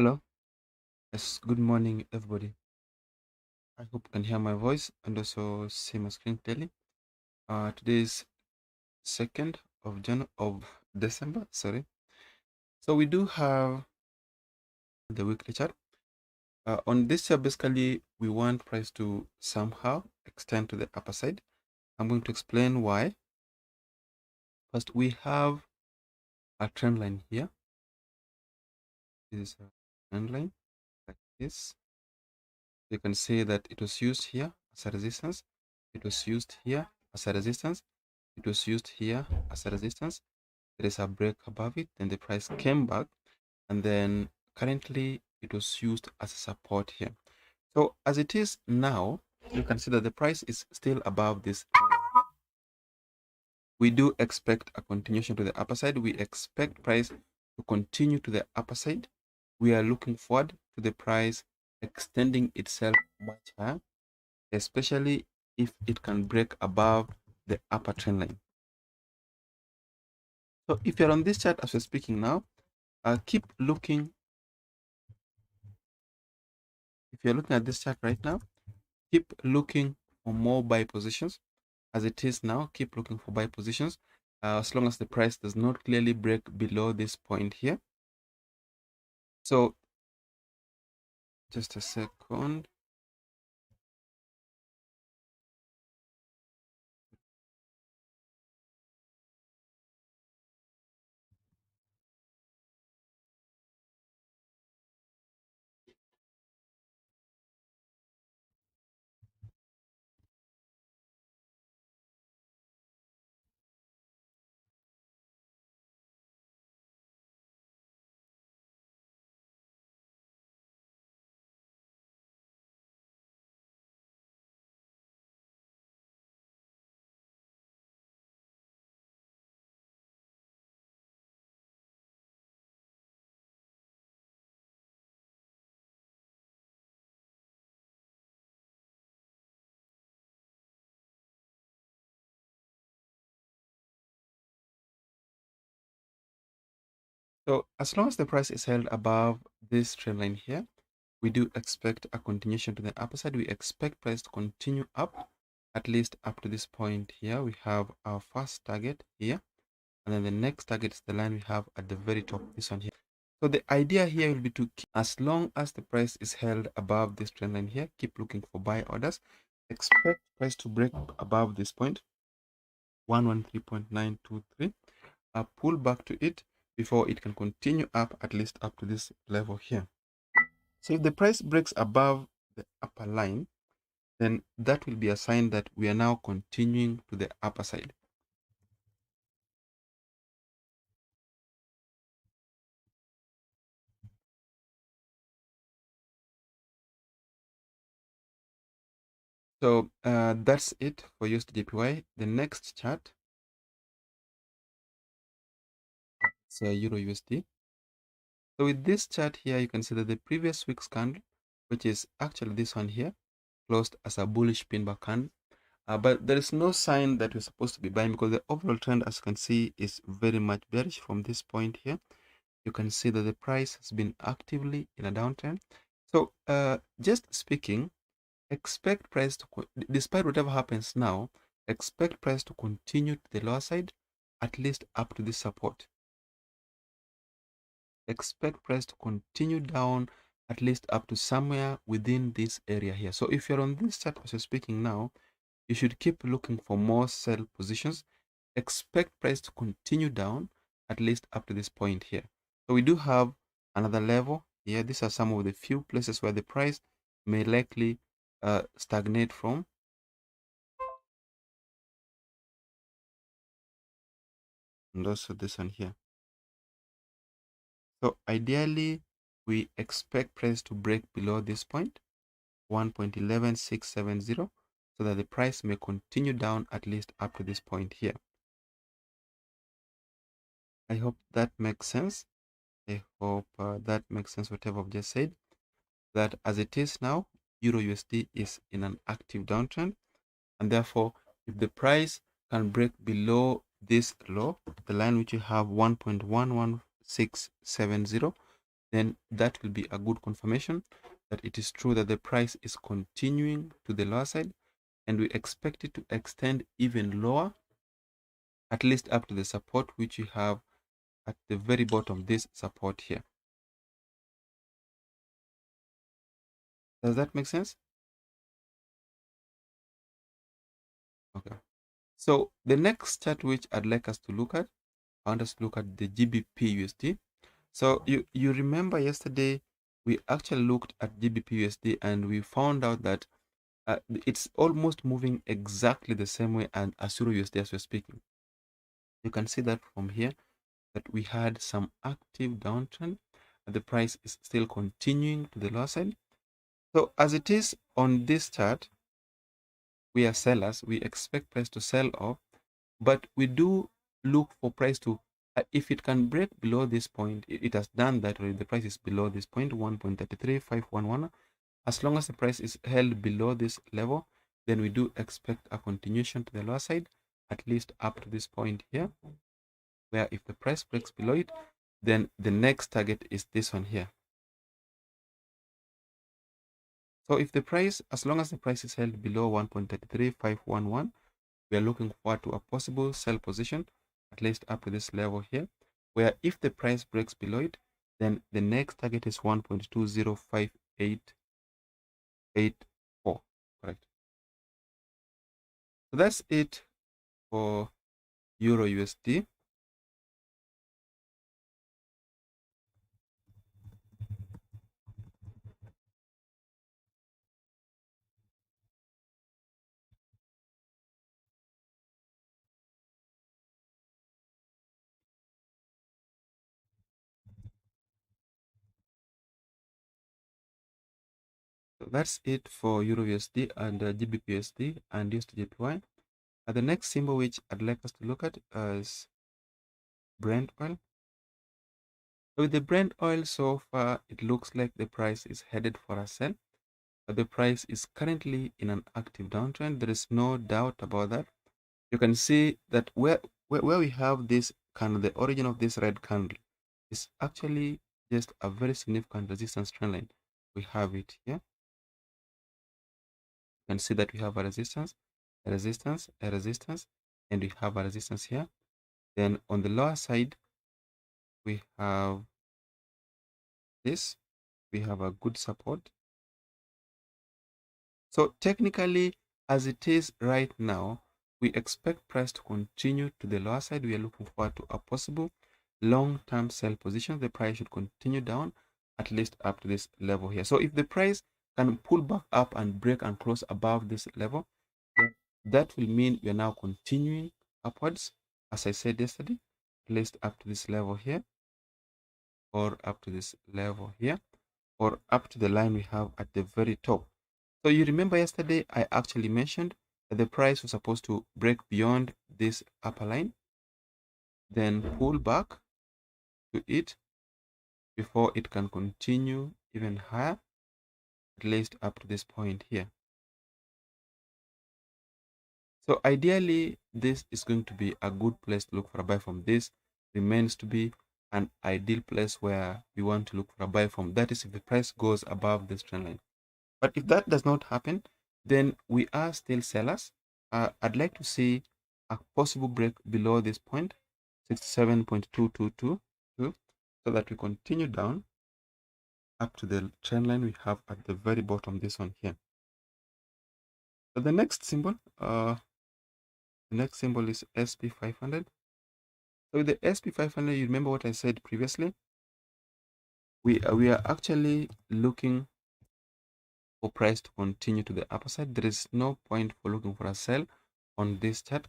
Hello. Yes, good morning, everybody. I hope you can hear my voice and also see my screen clearly. Today is 2nd of December. Sorry. So we do have the weekly chart. On this chart, basically, we want price to somehow extend to the upper side. I'm going to explain why. First, we have a trend line here. This is a trend line like this. You can see that it was used here as a resistance. It was used here as a resistance. It was used here as a resistance. There is a break above it, then the price came back, and then currently it was used as a support here. So as it is now, you can see that the price is still above this. We do expect a continuation to the upper side. We expect price to continue to the upper side. We are looking forward to the price extending itself much higher, especially if it can break above the upper trend line. So if you're on this chart as we're speaking now, keep looking. If you're looking at this chart right now, keep looking for more buy positions. As it is now, keep looking for buy positions as long as the price does not clearly break below this point here. So just a second. So as long as the price is held above this trend line here, we do expect a continuation to the upper side. We expect price to continue up, at least up to this point here. We have our first target here, and then the next target is the line we have at the very top, this one here. So the idea here will be to keep, as long as the price is held above this trend line here, keep looking for buy orders. Expect price to break above this point, 113.923. Pull back to it before it can continue up, at least up to this level here. So if the price breaks above the upper line, then that will be a sign that we are now continuing to the upper side. So that's it for USDJPY. The next chart is Euro USD. So with this chart here, you can see that the previous week's candle, which is actually this one here, closed as a bullish pin bar candle. But there is no sign that we're supposed to be buying because the overall trend, as you can see, is very much bearish from this point here. You can see that the price has been actively in a downtrend. So just speaking, expect price to, despite whatever happens now, expect price to continue to the lower side, at least up to this support. Expect price to continue down at least up to somewhere within this area here. So if you're on this chart as you're speaking now, you should keep looking for more sell positions. Expect price to continue down at least up to this point here. So we do have another level here. These are some of the few places where the price may likely stagnate from. And also this one here. So ideally, we expect price to break below this point, 1.11670, so that the price may continue down at least up to this point here. I hope that makes sense. I hope that makes sense, whatever I've just said. That as it is now, Euro USD is in an active downtrend, and therefore, if the price can break below this low, the line which you have 1.11670, then that will be a good confirmation that it is true that the price is continuing to the lower side, and we expect it to extend even lower, at least up to the support which we have at the very bottom, this support here. Does that make sense? Okay. So the next chart which I'd like us to look at, I want us to look at the GBP USD. So you remember yesterday we actually looked at GBP USD and we found out that it's almost moving exactly the same way as Euro USD as we're speaking. You can see that from here that we had some active downtrend and the price is still continuing to the lower side. So as it is on this chart, we are sellers. We expect price to sell off, but we do look for price to, if it can break below this point, it has done that already. The price is below this point, 1.33511. As long as the price is held below this level, then we do expect a continuation to the lower side, at least up to this point here, where if the price breaks below it, then the next target is this one here. So if the price, as long as the price is held below 1.33511, we are looking forward to a possible sell position, at least up to this level here, where if the price breaks below it, then the next target is 1.2058884. Correct. So that's it for Euro USD. So that's it for Euro USD and GBP USD and USD JPY. And the next symbol which I'd like us to look at is Brent oil. So with the Brent oil so far, it looks like the price is headed for a sell. The price is currently in an active downtrend. There is no doubt about that. You can see that where we have this candle, the origin of this red candle is actually just a very significant resistance trend line. We have it here. You can see that we have a resistance, a resistance, a resistance, and we have a resistance here. Then on the lower side, we have this. We have a good support. So technically, as it is right now, we expect price to continue to the lower side. We are looking forward to a possible long-term sell position. The price should continue down at least up to this level here. So if the price can pull back up and break and close above this level, then that will mean we are now continuing upwards, as I said yesterday, at least up to this level here, or up to this level here, or up to the line we have at the very top. So you remember yesterday I actually mentioned that the price was supposed to break beyond this upper line, then pull back to it before it can continue even higher, at least up to this point here. So ideally, this is going to be a good place to look for a buy from. This remains to be an ideal place where we want to look for a buy from. That is if the price goes above this trend line. But if that does not happen, then we are still sellers. I'd like to see a possible break below this point, 67.222, so that we continue down up to the trend line we have at the very bottom, this one here. So the next symbol is SP500. So with the SP500, you remember what I said previously? We are actually looking for price to continue to the upper side. There is no point for looking for a sell on this chart,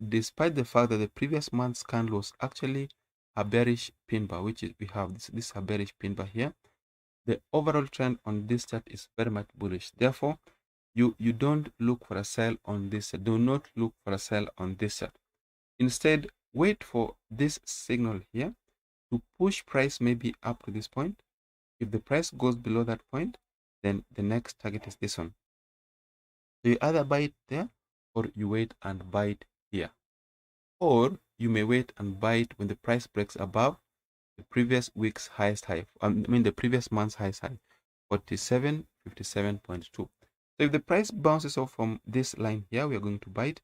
despite the fact that the previous month's candle was actually a bearish pin bar, which is we have this a bearish pin bar here. The overall trend on this chart is very much bullish. Therefore, you don't look for a sell on this. Do not look for a sell on this chart. Instead, wait for this signal here to push price maybe up to this point. If the price goes below that point, then the next target is this one. So you either buy it there or you wait and buy it here. Or you may wait and buy it when the price breaks above the previous week's highest high. The previous month's highest high, 47.57.2. So if the price bounces off from this line here, we are going to buy it.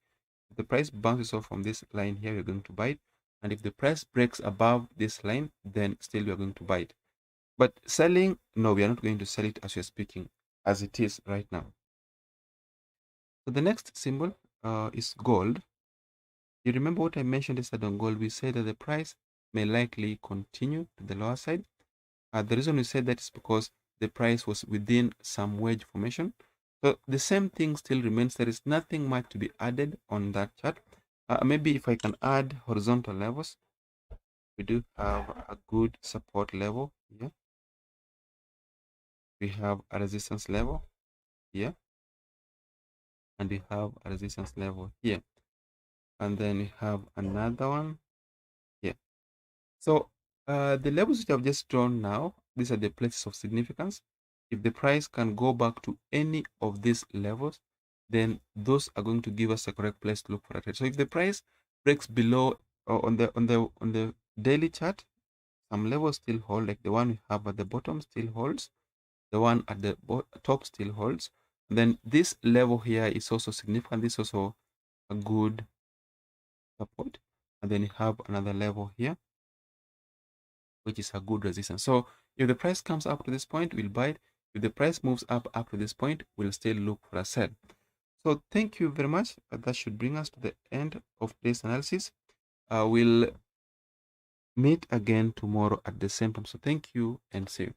If the price bounces off from this line here, we're going to buy it. And if the price breaks above this line, then still we are going to buy it. But selling, no, we are not going to sell it as we're speaking, as it is right now. So the next symbol is gold. You remember what I mentioned yesterday on gold? We said that the price may likely continue to the lower side. The reason we said that is because the price was within some wedge formation. So the same thing still remains. There is nothing much to be added on that chart. Maybe if I can add horizontal levels, we do have a good support level here. We have a resistance level here, and we have a resistance level here, and then we have another one here. So the levels which I've just drawn now, these are the places of significance. If the price can go back to any of these levels, then those are going to give us a correct place to look for a trade. So if the price breaks below on the daily chart, some levels still hold, like the one we have at the bottom still holds, the one at the top still holds. And then this level here is also significant. This is also a good support. And then you have another level here, which is a good resistance. So if the price comes up to this point, we'll buy it. If the price moves up to this point, we'll still look for a sell. So thank you very much. That should bring us to the end of today's analysis. We'll meet again tomorrow at the same time. So thank you and see you.